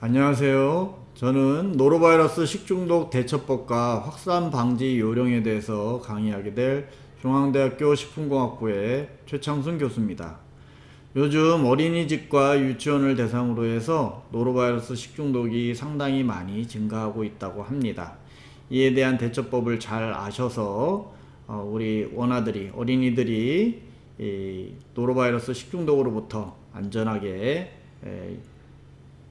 안녕하세요. 저는 노로바이러스 식중독 대처법과 확산 방지 요령에 대해서 강의하게 될 중앙대학교 식품공학부의 최창순 교수입니다. 요즘 어린이집과 유치원을 대상으로 해서 노로바이러스 식중독이 상당히 많이 증가하고 있다고 합니다. 이에 대한 대처법을 잘 아셔서 우리 원아들이, 어린이들이 이 노로바이러스 식중독으로부터 안전하게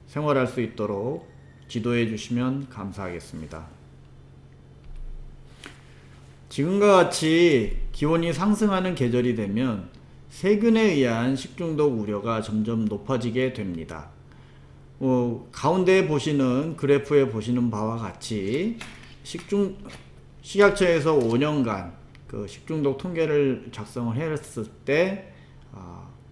생활할 수 있도록 지도해 주시면 감사하겠습니다. 지금과 같이 기온이 상승하는 계절이 되면 세균에 의한 식중독 우려가 점점 높아지게 됩니다. 가운데 보시는 그래프에 보시는 바와 같이 식약처에서 5년간 그 식중독 통계를 작성을 했을 때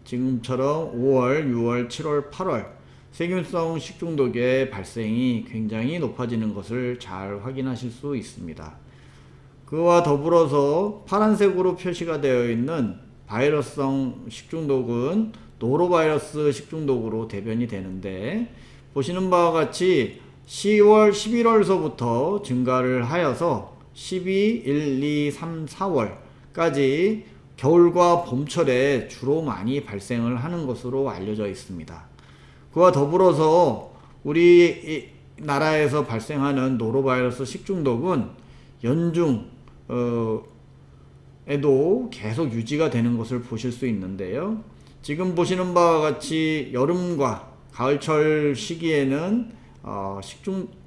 지금처럼 5월, 6월, 7월, 8월 세균성 식중독의 발생이 굉장히 높아지는 것을 잘 확인하실 수 있습니다. 그와 더불어서 파란색으로 표시가 되어 있는 바이러스성 식중독은 노로바이러스 식중독으로 대변이 되는데, 보시는 바와 같이 10월, 11월서부터 증가를 하여서 12, 1, 2, 3, 4월까지 겨울과 봄철에 주로 많이 발생을 하는 것으로 알려져 있습니다. 그와 더불어서 우리 나라에서 발생하는 노로바이러스 식중독은 연중 에도 계속 유지가 되는 것을 보실 수 있는데요. 지금 보시는 바와 같이 여름과 가을철 시기에는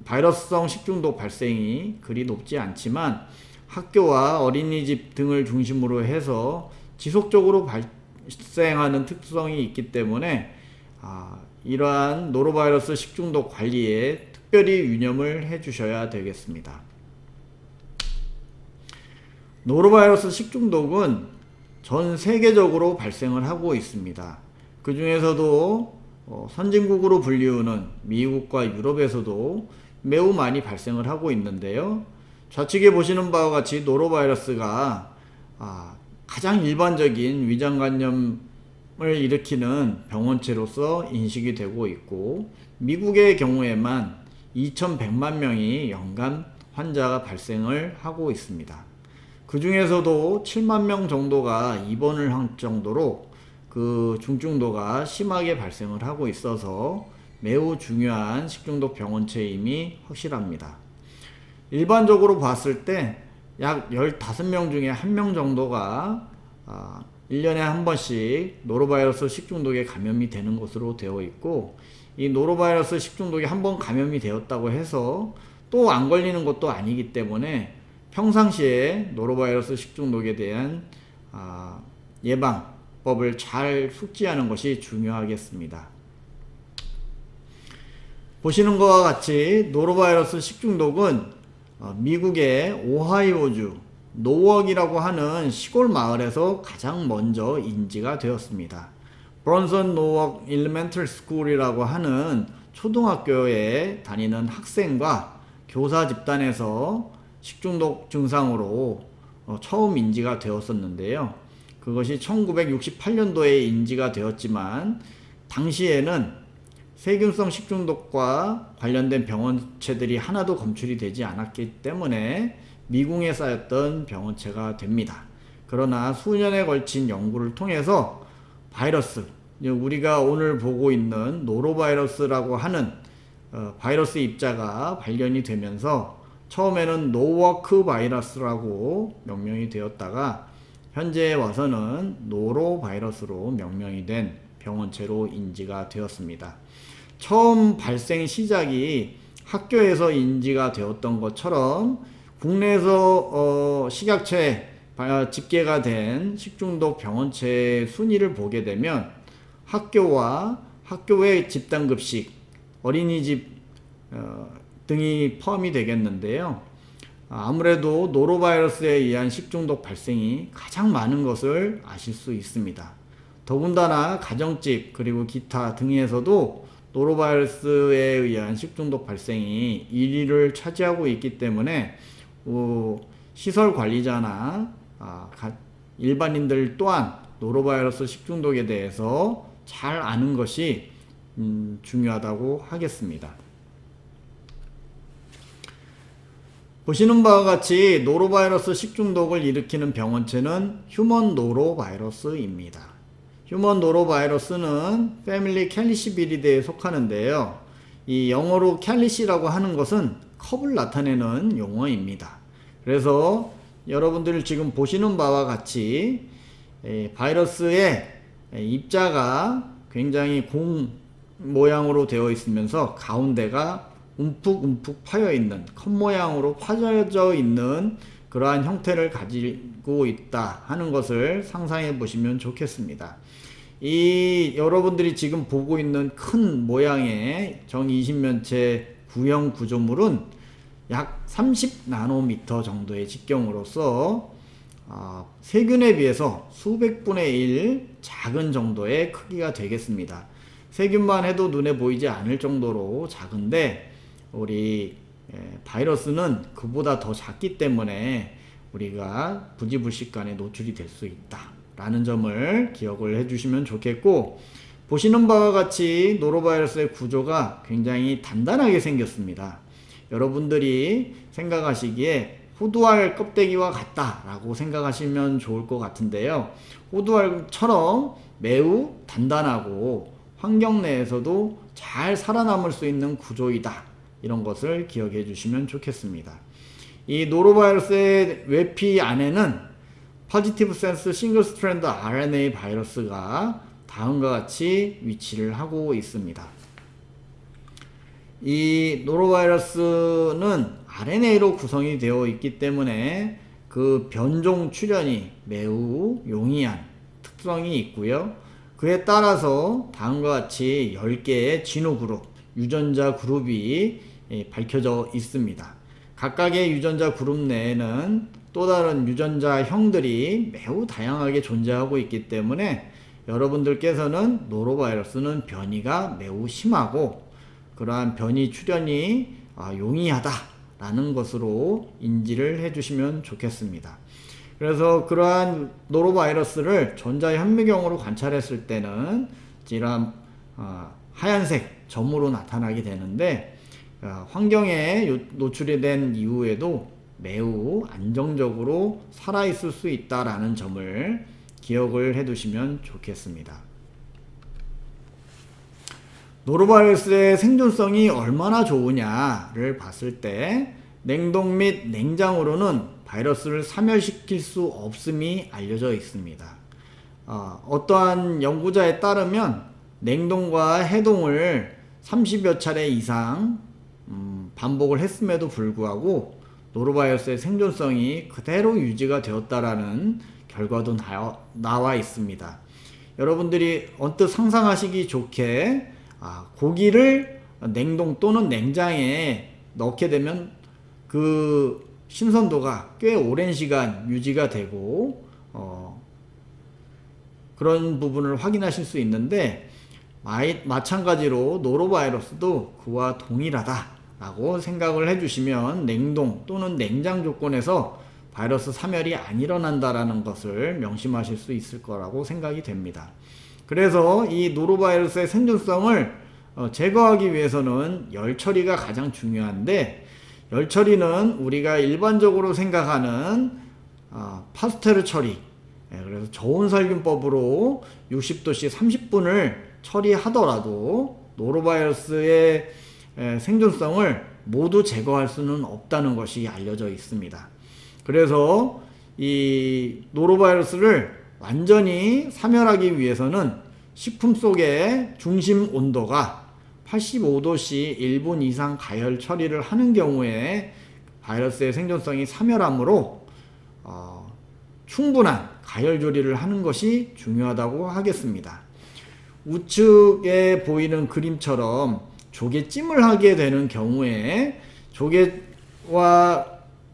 바이러스성 식중독 발생이 그리 높지 않지만 학교와 어린이집 등을 중심으로 해서 지속적으로 발생하는 특성이 있기 때문에 이러한 노로바이러스 식중독 관리에 특별히 유념을 해 주셔야 되겠습니다. 노로바이러스 식중독은 전 세계적으로 발생을 하고 있습니다. 그 중에서도 선진국으로 불리우는 미국과 유럽에서도 매우 많이 발생을 하고 있는데요. 좌측에 보시는 바와 같이 노로바이러스가 가장 일반적인 위장감염을 일으키는 병원체로서 인식이 되고 있고, 미국의 경우에만 2100만 명이 연간 환자가 발생을 하고 있습니다. 그 중에서도 7만 명 정도가 입원을 할 정도로 그 중증도가 심하게 발생을 하고 있어서 매우 중요한 식중독 병원체임이 확실합니다. 일반적으로 봤을 때 약 15명 중에 1명 정도가 1년에 한 번씩 노로바이러스 식중독에 감염이 되는 것으로 되어 있고, 이 노로바이러스 식중독에 한번 감염이 되었다고 해서 또 안 걸리는 것도 아니기 때문에 평상시에 노로바이러스 식중독에 대한 예방법을 잘 숙지하는 것이 중요하겠습니다. 보시는 것과 같이 노로바이러스 식중독은 미국의 오하이오주 노웍이라고 하는 시골 마을에서 가장 먼저 인지가 되었습니다. 브론슨 노웍 일리멘터리 스쿨이라고 하는 초등학교에 다니는 학생과 교사 집단에서 식중독 증상으로 처음 인지가 되었었는데요. 그것이 1968년도에 인지가 되었지만 당시에는 세균성 식중독과 관련된 병원체들이 하나도 검출이 되지 않았기 때문에 미궁에 쌓였던 병원체가 됩니다. 그러나 수년에 걸친 연구를 통해서 바이러스, 우리가 오늘 보고 있는 노로바이러스라고 하는 바이러스 입자가 발견이 되면서 처음에는 노워크 바이러스라고 명명이 되었다가 현재에 와서는 노로바이러스로 명명이 된 병원체로 인지가 되었습니다. 처음 발생 시작이 학교에서 인지가 되었던 것처럼 국내에서 식약처에 집계가 된 식중독 병원체 순위를 보게 되면 학교와 학교의 집단급식, 어린이집 등이 포함이 되겠는데요. 아무래도 노로바이러스에 의한 식중독 발생이 가장 많은 것을 아실 수 있습니다. 더군다나 가정집 그리고 기타 등에서도 노로바이러스에 의한 식중독 발생이 1위를 차지하고 있기 때문에 시설 관리자나 일반인들 또한 노로바이러스 식중독에 대해서 잘 아는 것이 중요하다고 하겠습니다. 보시는 바와 같이 노로바이러스 식중독을 일으키는 병원체는 휴먼 노로바이러스입니다. 휴먼 노로바이러스는 패밀리 캘리시비리드에 속하는데요. 이 영어로 캘리시라고 하는 것은 컵을 나타내는 용어입니다. 그래서 여러분들 지금 보시는 바와 같이 바이러스의 입자가 굉장히 공 모양으로 되어 있으면서 가운데가 움푹움푹 파여 있는 컵 모양으로 파져 있는 그러한 형태를 가지고 있다 하는 것을 상상해 보시면 좋겠습니다. 이 여러분들이 지금 보고 있는 큰 모양의 정20면체 구형 구조물은 약 30나노미터 정도의 직경으로서 세균에 비해서 수백 분의 1 작은 정도의 크기가 되겠습니다. 세균만 해도 눈에 보이지 않을 정도로 작은데 우리 바이러스는 그보다 더 작기 때문에 우리가 부지불식간에 노출이 될 수 있다 라는 점을 기억을 해주시면 좋겠고, 보시는 바와 같이 노로바이러스의 구조가 굉장히 단단하게 생겼습니다. 여러분들이 생각하시기에 호두알 껍데기와 같다 라고 생각하시면 좋을 것 같은데요. 호두알처럼 매우 단단하고 환경 내에서도 잘 살아남을 수 있는 구조이다, 이런 것을 기억해 주시면 좋겠습니다. 이 노로바이러스의 외피 안에는 포지티브 센스 싱글 스트랜드 RNA 바이러스가 다음과 같이 위치를 하고 있습니다. 이 노로바이러스는 RNA로 구성이 되어 있기 때문에 그 변종 출현이 매우 용이한 특성이 있고요. 그에 따라서 다음과 같이 10개의 진호 그룹, 유전자 그룹이 밝혀져 있습니다. 각각의 유전자 그룹 내에는 또 다른 유전자형들이 매우 다양하게 존재하고 있기 때문에 여러분들께서는 노로바이러스는 변이가 매우 심하고 그러한 변이 출현이 용이하다 라는 것으로 인지를 해 주시면 좋겠습니다. 그래서 그러한 노로바이러스를 전자현미경으로 관찰했을 때는 이런 하얀색 점으로 나타나게 되는데, 환경에 노출이 된 이후에도 매우 안정적으로 살아있을 수 있다라는 점을 기억을 해 두시면 좋겠습니다. 노로바이러스의 생존성이 얼마나 좋으냐를 봤을 때 냉동 및 냉장으로는 바이러스를 사멸시킬 수 없음이 알려져 있습니다. 어떠한 연구자에 따르면 냉동과 해동을 30여 차례 이상 반복을 했음에도 불구하고 노로바이러스의 생존성이 그대로 유지가 되었다라는 결과도 나와 있습니다. 여러분들이 언뜻 상상하시기 좋게 고기를 냉동 또는 냉장에 넣게 되면 그 신선도가 꽤 오랜 시간 유지가 되고 그런 부분을 확인하실 수 있는데, 마찬가지로 노로바이러스도 그와 동일하다라고 생각을 해주시면 냉동 또는 냉장 조건에서 바이러스 사멸이 안 일어난다라는 것을 명심하실 수 있을 거라고 생각이 됩니다. 그래서 이 노로바이러스의 생존성을 제거하기 위해서는 열 처리가 가장 중요한데, 열 처리는 우리가 일반적으로 생각하는 파스테르 처리, 그래서 저온살균법으로 60도씨 30분을 처리하더라도 노로바이러스의 생존성을 모두 제거할 수는 없다는 것이 알려져 있습니다. 그래서 이 노로바이러스를 완전히 사멸하기 위해서는 식품 속의 중심 온도가 85도씨 1분 이상 가열 처리를 하는 경우에 바이러스의 생존성이 사멸하므로 충분한 가열 조리를 하는 것이 중요하다고 하겠습니다. 우측에 보이는 그림처럼 조개찜을 하게 되는 경우에 조개와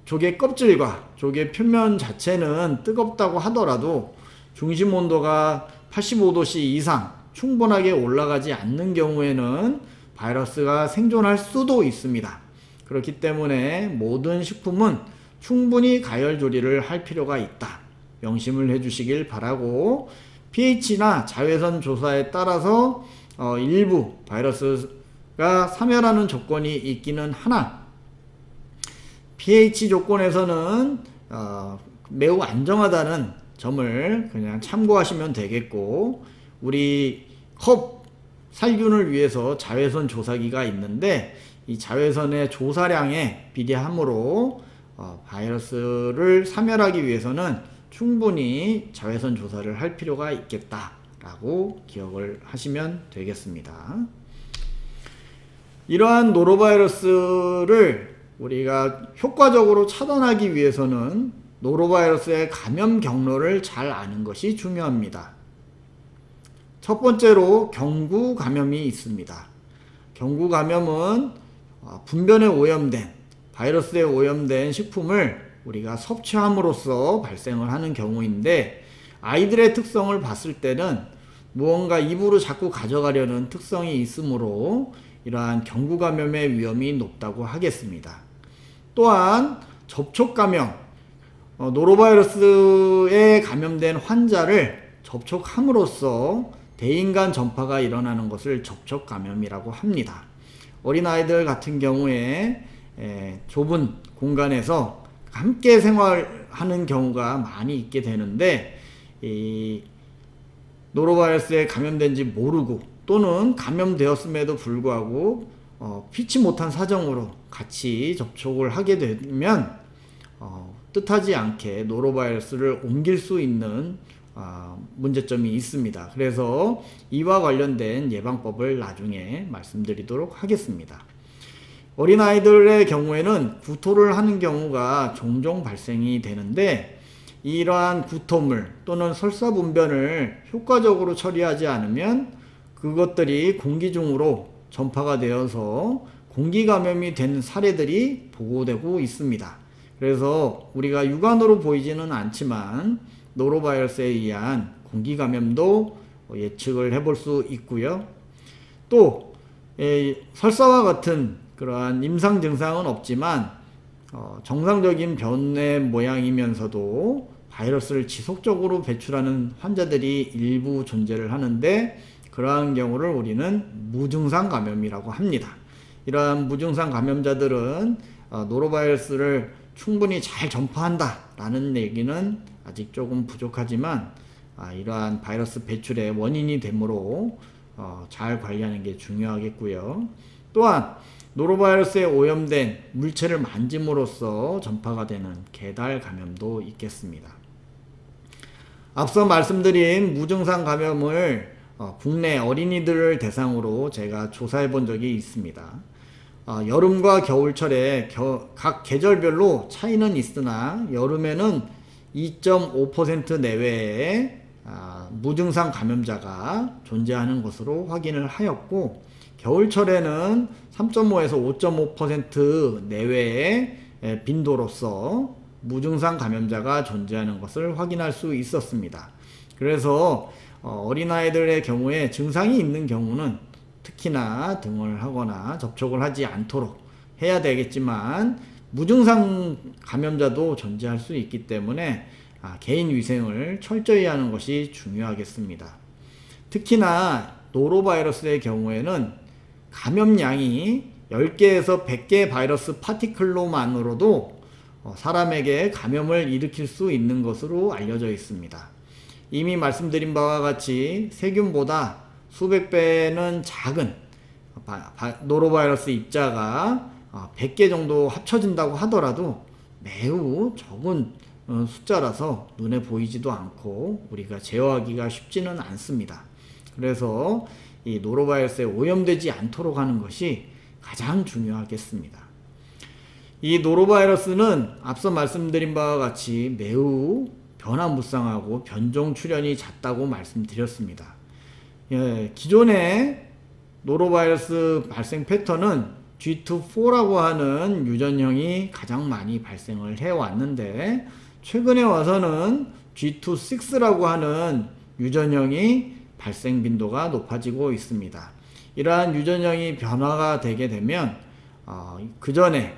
조개 껍질과 조개 표면 자체는 뜨겁다고 하더라도 중심 온도가 85도씨 이상 충분하게 올라가지 않는 경우에는 바이러스가 생존할 수도 있습니다. 그렇기 때문에 모든 식품은 충분히 가열 조리를 할 필요가 있다, 명심을 해 주시길 바라고, pH나 자외선 조사에 따라서 일부 바이러스가 사멸하는 조건이 있기는 하나 pH 조건에서는 매우 안정하다는 점을 그냥 참고하시면 되겠고, 우리 컵 살균을 위해서 자외선 조사기가 있는데 이 자외선의 조사량에 비례하므로 바이러스를 사멸하기 위해서는 충분히 자외선 조사를 할 필요가 있겠다라고 기억을 하시면 되겠습니다. 이러한 노로바이러스를 우리가 효과적으로 차단하기 위해서는 노로바이러스의 감염 경로를 잘 아는 것이 중요합니다. 첫 번째로 경구 감염이 있습니다. 경구 감염은 분변에 오염된, 바이러스에 오염된 식품을 우리가 섭취함으로써 발생을 하는 경우인데, 아이들의 특성을 봤을 때는 무언가 입으로 자꾸 가져가려는 특성이 있으므로 이러한 경구 감염의 위험이 높다고 하겠습니다. 또한 접촉 감염, 노로바이러스에 감염된 환자를 접촉함으로써 대인 간 전파가 일어나는 것을 접촉 감염이라고 합니다. 어린아이들 같은 경우에 좁은 공간에서 함께 생활하는 경우가 많이 있게 되는데, 이 노로바이러스에 감염된지 모르고 또는 감염되었음에도 불구하고 피치 못한 사정으로 같이 접촉을 하게 되면 뜻하지 않게 노로바이러스를 옮길 수 있는 문제점이 있습니다. 그래서 이와 관련된 예방법을 나중에 말씀드리도록 하겠습니다. 어린아이들의 경우에는 구토를 하는 경우가 종종 발생이 되는데, 이러한 구토물 또는 설사분변을 효과적으로 처리하지 않으면 그것들이 공기 중으로 전파가 되어서 공기 감염이 된 사례들이 보고되고 있습니다. 그래서 우리가 육안으로 보이지는 않지만 노로바이러스에 의한 공기 감염도 예측을 해볼 수 있고요. 또 설사와 같은 그러한 임상 증상은 없지만 정상적인 변의 모양이면서도 바이러스를 지속적으로 배출하는 환자들이 일부 존재를 하는데, 그러한 경우를 우리는 무증상 감염이라고 합니다. 이러한 무증상 감염자들은 노로바이러스를 충분히 잘 전파한다 라는 얘기는 아직 조금 부족하지만, 이러한 바이러스 배출의 원인이 되므로 잘 관리하는 게 중요하겠고요. 또한 노로바이러스에 오염된 물체를 만짐으로써 전파가 되는 계달 감염도 있겠습니다. 앞서 말씀드린 무증상 감염을 국내 어린이들을 대상으로 제가 조사해 본 적이 있습니다. 여름과 겨울철에 각 계절별로 차이는 있으나 여름에는 2.5% 내외의 무증상 감염자가 존재하는 것으로 확인을 하였고, 겨울철에는 3.5에서 5.5% 내외의 빈도로서 무증상 감염자가 존재하는 것을 확인할 수 있었습니다. 그래서 어린아이들의 경우에 증상이 있는 경우는 특히나 등을 하거나 접촉을 하지 않도록 해야 되겠지만, 무증상 감염자도 존재할 수 있기 때문에 개인 위생을 철저히 하는 것이 중요하겠습니다. 특히나 노로바이러스의 경우에는 감염량이 10개에서 100개 바이러스 파티클로만으로도 사람에게 감염을 일으킬 수 있는 것으로 알려져 있습니다. 이미 말씀드린 바와 같이 세균보다 수백 배는 작은 노로바이러스 입자가 100개 정도 합쳐진다고 하더라도 매우 적은 숫자라서 눈에 보이지도 않고 우리가 제어하기가 쉽지는 않습니다. 그래서 이 노로바이러스에 오염되지 않도록 하는 것이 가장 중요하겠습니다. 이 노로바이러스는 앞서 말씀드린 바와 같이 매우 변화무쌍하고 변종 출현이 잦다고 말씀드렸습니다. 기존의 노로바이러스 발생 패턴은 G2.4라고 하는 유전형이 가장 많이 발생을 해왔는데, 최근에 와서는 G2.6라고 하는 유전형이 발생 빈도가 높아지고 있습니다. 이러한 유전형이 변화가 되게 되면 그 전에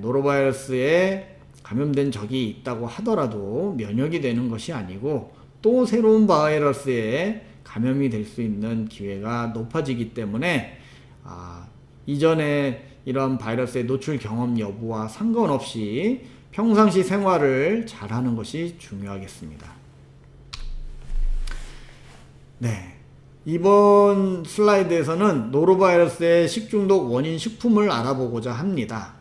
노로바이러스에 감염된 적이 있다고 하더라도 면역이 되는 것이 아니고 또 새로운 바이러스에 감염이 될 수 있는 기회가 높아지기 때문에 이전에 이런 바이러스의 노출 경험 여부와 상관없이 평상시 생활을 잘하는 것이 중요하겠습니다. 네, 이번 슬라이드에서는 노로바이러스의 식중독 원인 식품을 알아보고자 합니다.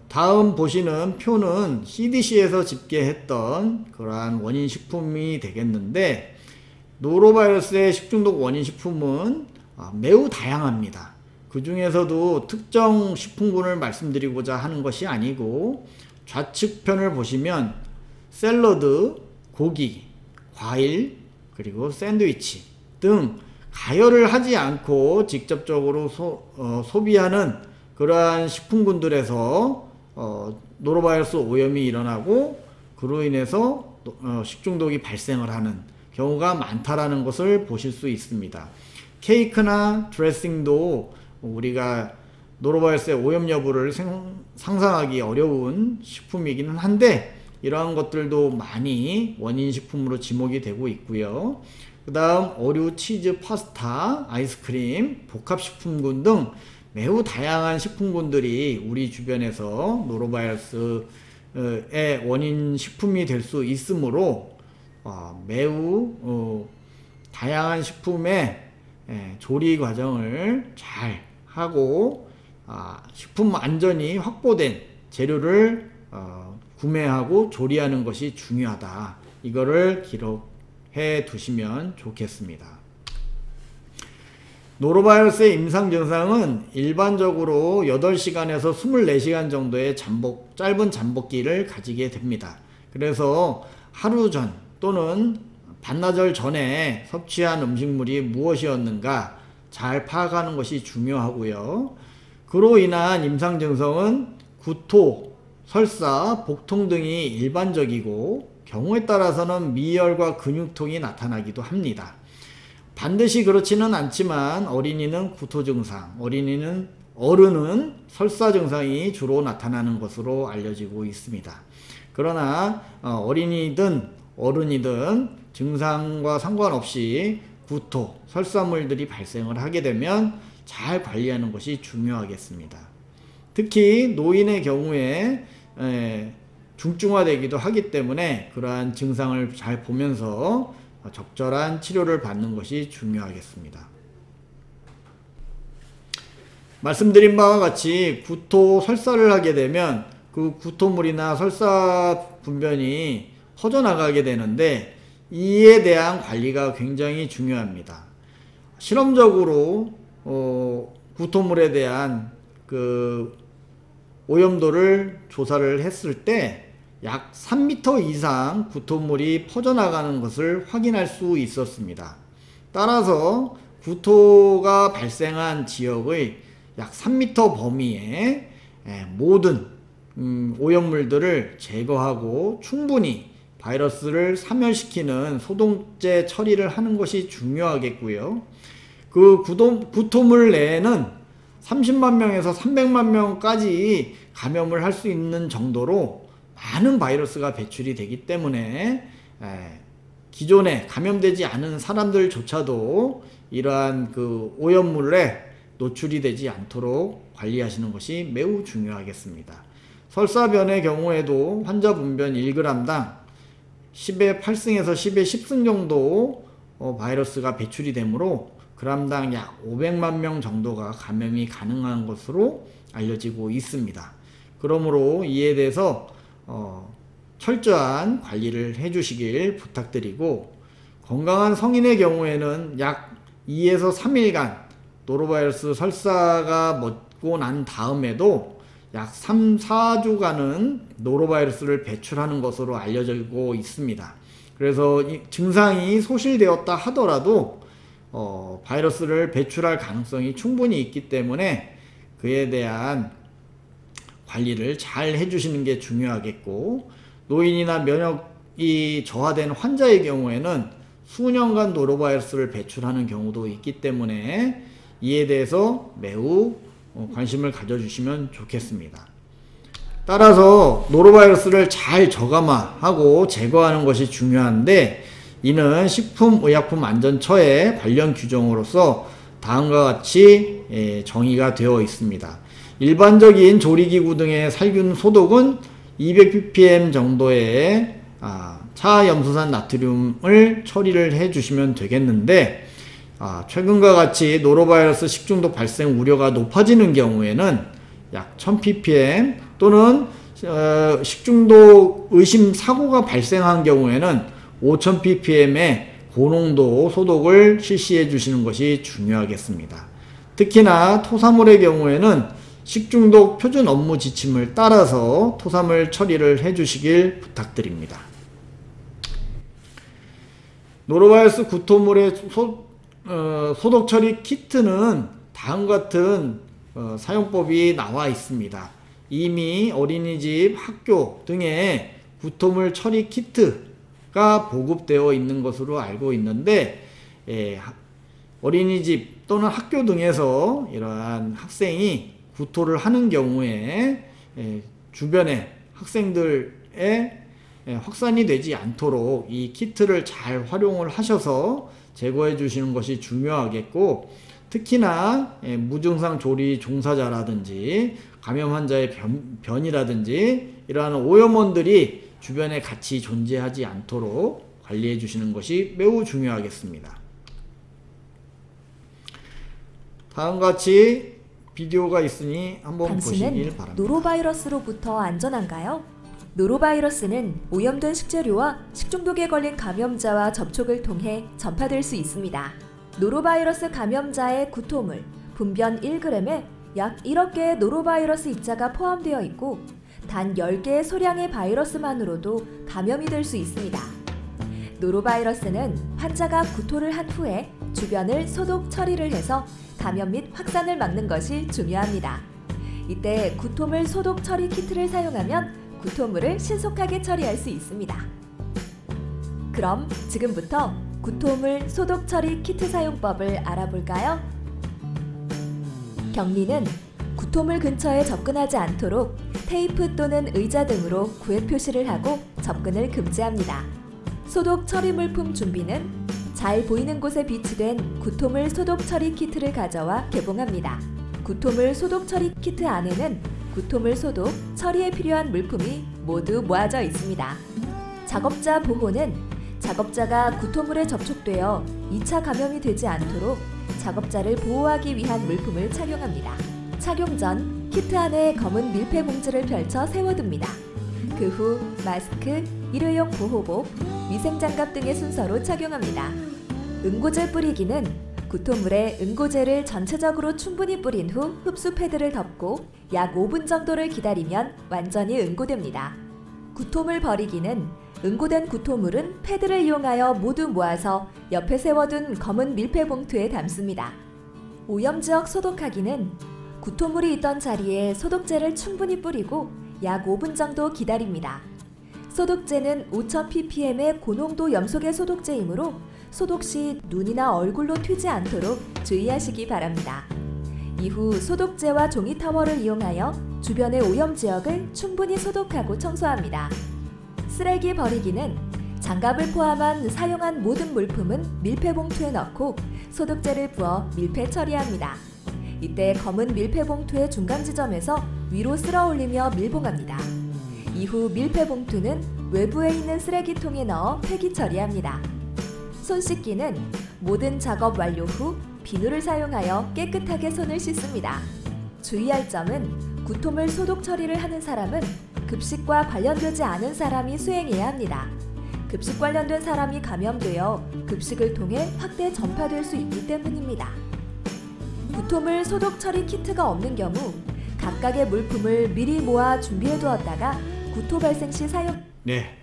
다음 보시는 표는 CDC에서 집계했던 그러한 원인 식품이 되겠는데, 노로바이러스의 식중독 원인 식품은 매우 다양합니다. 그 중에서도 특정 식품군을 말씀드리고자 하는 것이 아니고, 좌측편을 보시면 샐러드, 고기, 과일, 그리고 샌드위치 등 가열을 하지 않고 직접적으로 소비하는 그러한 식품군들에서 노로바이러스 오염이 일어나고 그로 인해서 식중독이 발생을 하는 경우가 많다라는 것을 보실 수 있습니다. 케이크나 드레싱도 우리가 노로바이러스의 오염 여부를 상상하기 어려운 식품이기는 한데, 이러한 것들도 많이 원인 식품으로 지목이 되고 있고요. 그 다음 어류, 치즈, 파스타, 아이스크림, 복합식품군 등 매우 다양한 식품군들이 우리 주변에서 노로바이러스의 원인 식품이 될 수 있으므로 매우 다양한 식품의 조리 과정을 잘 하고 식품 안전이 확보된 재료를 구매하고 조리하는 것이 중요하다. 이거를 기록해 두시면 좋겠습니다. 노로바이러스의 임상 증상은 일반적으로 8시간에서 24시간 정도의 짧은 잠복기를 가지게 됩니다. 그래서 하루 전 또는 반나절 전에 섭취한 음식물이 무엇이었는가 잘 파악하는 것이 중요하고요. 그로 인한 임상 증상은 구토, 설사, 복통 등이 일반적이고 경우에 따라서는 미열과 근육통이 나타나기도 합니다. 반드시 그렇지는 않지만 어린이는 구토 증상, 어른은 설사 증상이 주로 나타나는 것으로 알려지고 있습니다. 그러나 어린이든 어른이든 증상과 상관없이 구토, 설사물들이 발생을 하게 되면 잘 관리하는 것이 중요하겠습니다. 특히 노인의 경우에 중증화되기도 하기 때문에 그러한 증상을 잘 보면서 적절한 치료를 받는 것이 중요하겠습니다. 말씀드린 바와 같이 구토, 설사를 하게 되면 그 구토물이나 설사 분변이 퍼져나가게 되는데, 이에 대한 관리가 굉장히 중요합니다. 실험적으로 구토물에 대한 그 오염도를 조사를 했을 때 약 3m 이상 구토물이 퍼져나가는 것을 확인할 수 있었습니다. 따라서 구토가 발생한 지역의 약 3m 범위의 모든 오염물들을 제거하고 충분히 바이러스를 사멸시키는 소독제 처리를 하는 것이 중요하겠고요. 그 구토물 내에는 30만 명에서 300만 명까지 감염을 할 수 있는 정도로 많은 바이러스가 배출이 되기 때문에 기존에 감염되지 않은 사람들조차도 이러한 그 오염물에 노출이 되지 않도록 관리하시는 것이 매우 중요하겠습니다. 설사변의 경우에도 환자 분변 1g당 10의 8승에서 10의 10승 정도 바이러스가 배출이 되므로 g당 약 500만 명 정도가 감염이 가능한 것으로 알려지고 있습니다. 그러므로 이에 대해서 철저한 관리를 해주시길 부탁드리고, 건강한 성인의 경우에는 약 2에서 3일간 노로바이러스 설사가 멎고 난 다음에도 약 3, 4주간은 노로바이러스를 배출하는 것으로 알려지고 있습니다. 그래서 이 증상이 소실되었다 하더라도 바이러스를 배출할 가능성이 충분히 있기 때문에 그에 대한 관리를 잘 해주시는 게 중요하겠고, 노인이나 면역이 저하된 환자의 경우에는 수년간 노로바이러스를 배출하는 경우도 있기 때문에 이에 대해서 매우 관심을 가져주시면 좋겠습니다. 따라서 노로바이러스를 잘 저감하고 제거하는 것이 중요한데, 이는 식품의약품안전처의 관련 규정으로서 다음과 같이 정의가 되어 있습니다. 일반적인 조리기구 등의 살균 소독은 200ppm 정도의 차염수산 나트륨을 처리를 해 주시면 되겠는데, 최근과 같이 노로바이러스 식중독 발생 우려가 높아지는 경우에는 약 1000ppm 또는 식중독 의심 사고가 발생한 경우에는 5000ppm의 고농도 소독을 실시해 주시는 것이 중요하겠습니다. 특히나 토사물의 경우에는 식중독 표준 업무 지침을 따라서 토사물 처리를 해 주시길 부탁드립니다. 노로바이러스 구토물의 소독 처리 키트는 다음과 같은 사용법이 나와 있습니다. 이미 어린이집, 학교 등에 구토물 처리 키트가 보급되어 있는 것으로 알고 있는데, 어린이집 또는 학교 등에서 이러한 학생이 구토를 하는 경우에 주변에 학생들의 확산이 되지 않도록 이 키트를 잘 활용을 하셔서 제거해 주시는 것이 중요하겠고, 특히나 무증상 조리 종사자라든지 감염 환자의 변이라든지 이러한 오염원들이 주변에 같이 존재하지 않도록 관리해 주시는 것이 매우 중요하겠습니다. 다음과 같이 비디오가 있으니 한번 보시길 바랍니다. 노로바이러스로부터 안전한가요? 노로바이러스는 오염된 식재료와 식중독에 걸린 감염자와 접촉을 통해 전파될 수 있습니다. 노로바이러스 감염자의 구토물, 분변 1g에 약 1억 개의 노로바이러스 입자가 포함되어 있고, 단 10개의 소량의 바이러스만으로도 감염이 될 수 있습니다. 노로바이러스는 환자가 구토를 한 후에 주변을 소독 처리를 해서 감염 및 확산을 막는 것이 중요합니다. 이때 구토물 소독 처리 키트를 사용하면 구토물을 신속하게 처리할 수 있습니다. 그럼 지금부터 구토물 소독 처리 키트 사용법을 알아볼까요? 격리는 구토물 근처에 접근하지 않도록 테이프 또는 의자 등으로 구애 표시를 하고 접근을 금지합니다. 소독 처리 물품 준비는 잘 보이는 곳에 비치된 구토물 소독 처리 키트를 가져와 개봉합니다. 구토물 소독 처리 키트 안에는 구토물 소독 처리에 필요한 물품이 모두 모아져 있습니다. 작업자 보호는 작업자가 구토물에 접촉되어 2차 감염이 되지 않도록 작업자를 보호하기 위한 물품을 착용합니다. 착용 전 키트 안에 검은 밀폐 봉지를 펼쳐 세워둡니다. 그 후 마스크, 일회용 보호복, 위생장갑 등의 순서로 착용합니다. 응고제 뿌리기는 구토물에 응고제를 전체적으로 충분히 뿌린 후 흡수 패드를 덮고 약 5분 정도를 기다리면 완전히 응고됩니다. 구토물 버리기는 응고된 구토물은 패드를 이용하여 모두 모아서 옆에 세워둔 검은 밀폐 봉투에 담습니다. 오염지역 소독하기는 구토물이 있던 자리에 소독제를 충분히 뿌리고 약 5분 정도 기다립니다. 소독제는 5000ppm의 고농도 염소계 소독제이므로 소독 시 눈이나 얼굴로 튀지 않도록 주의하시기 바랍니다. 이후 소독제와 종이 타월을 이용하여 주변의 오염 지역을 충분히 소독하고 청소합니다. 쓰레기 버리기는 장갑을 포함한 사용한 모든 물품은 밀폐 봉투에 넣고 소독제를 부어 밀폐 처리합니다. 이때 검은 밀폐 봉투의 중간 지점에서 위로 쓸어 올리며 밀봉합니다. 이후 밀폐 봉투는 외부에 있는 쓰레기통에 넣어 폐기 처리합니다. 손 씻기는 모든 작업 완료 후 비누를 사용하여 깨끗하게 손을 씻습니다. 주의할 점은 구토물 소독 처리를 하는 사람은 급식과 관련되지 않은 사람이 수행해야 합니다. 급식 관련된 사람이 감염되어 급식을 통해 확대 전파될 수 있기 때문입니다. 구토물 소독 처리 키트가 없는 경우 각각의 물품을 미리 모아 준비해 두었다가 구토 발생 시 사용. 네.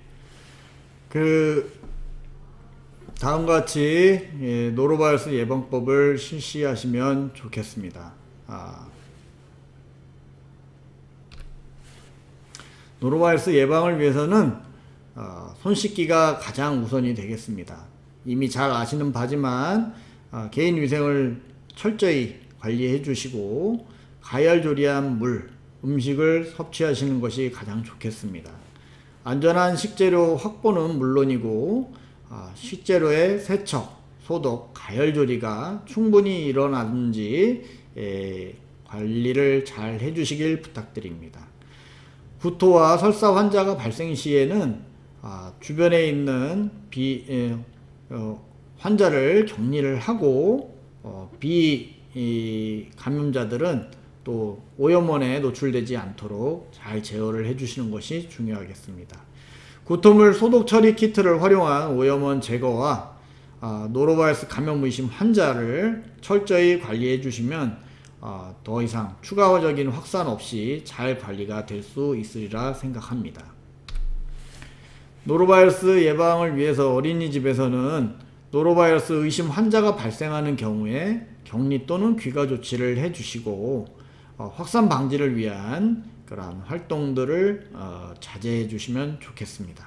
다음과 같이 노로바이러스 예방법을 실시하시면 좋겠습니다. 노로바이러스 예방을 위해서는 손 씻기가 가장 우선이 되겠습니다. 이미 잘 아시는 바지만 개인 위생을 철저히 관리해 주시고 가열 조리한 물, 음식을 섭취하시는 것이 가장 좋겠습니다. 안전한 식재료 확보는 물론이고 식재료의 세척, 소독, 가열조리가 충분히 일어나는지 관리를 잘 해주시길 부탁드립니다. 구토와 설사 환자가 발생 시에는 주변에 있는 환자를 격리를 하고 감염자들은 또 오염원에 노출되지 않도록 잘 제어를 해주시는 것이 중요하겠습니다. 구토물 소독 처리 키트를 활용한 오염원 제거와 노로바이러스 감염 의심 환자를 철저히 관리해 주시면 더 이상 추가적인 확산 없이 잘 관리가 될 수 있으리라 생각합니다. 노로바이러스 예방을 위해서 어린이집에서는 노로바이러스 의심 환자가 발생하는 경우에 격리 또는 귀가 조치를 해주시고 확산 방지를 위한 그러한 활동들을 자제해 주시면 좋겠습니다.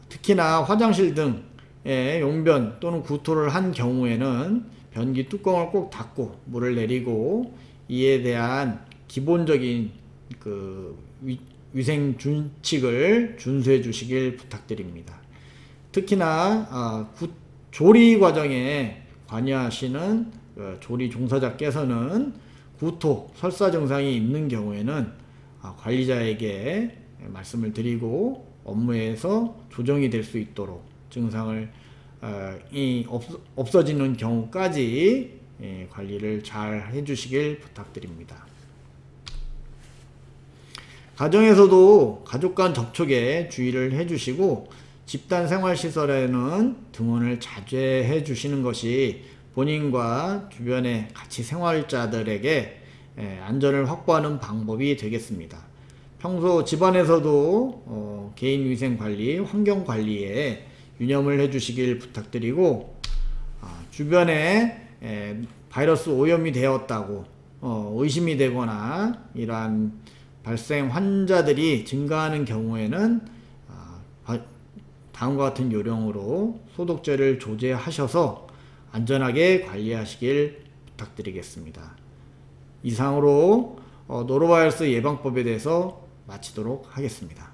특히나 화장실 등의 용변 또는 구토를 한 경우에는 변기 뚜껑을 꼭 닫고 물을 내리고 이에 대한 기본적인 위생 준칙을 준수해 주시길 부탁드립니다. 특히나 조리 과정에 관여하시는 조리 종사자께서는 구토, 설사 증상이 있는 경우에는 관리자에게 말씀을 드리고 업무에서 조정이 될 수 있도록 증상을 없어지는 경우까지 관리를 잘 해주시길 부탁드립니다. 가정에서도 가족 간 접촉에 주의를 해주시고 집단 생활시설에는 등원을 자제해 주시는 것이 본인과 주변의 같이 생활자들에게 안전을 확보하는 방법이 되겠습니다. 평소 집안에서도 개인위생관리, 환경관리에 유념을 해주시길 부탁드리고 주변에 바이러스 오염이 되었다고 의심이 되거나 이러한 발생 환자들이 증가하는 경우에는 다음과 같은 요령으로 소독제를 조제하셔서 안전하게 관리하시길 부탁드리겠습니다. 이상으로 노로바이러스 예방법에 대해서 마치도록 하겠습니다.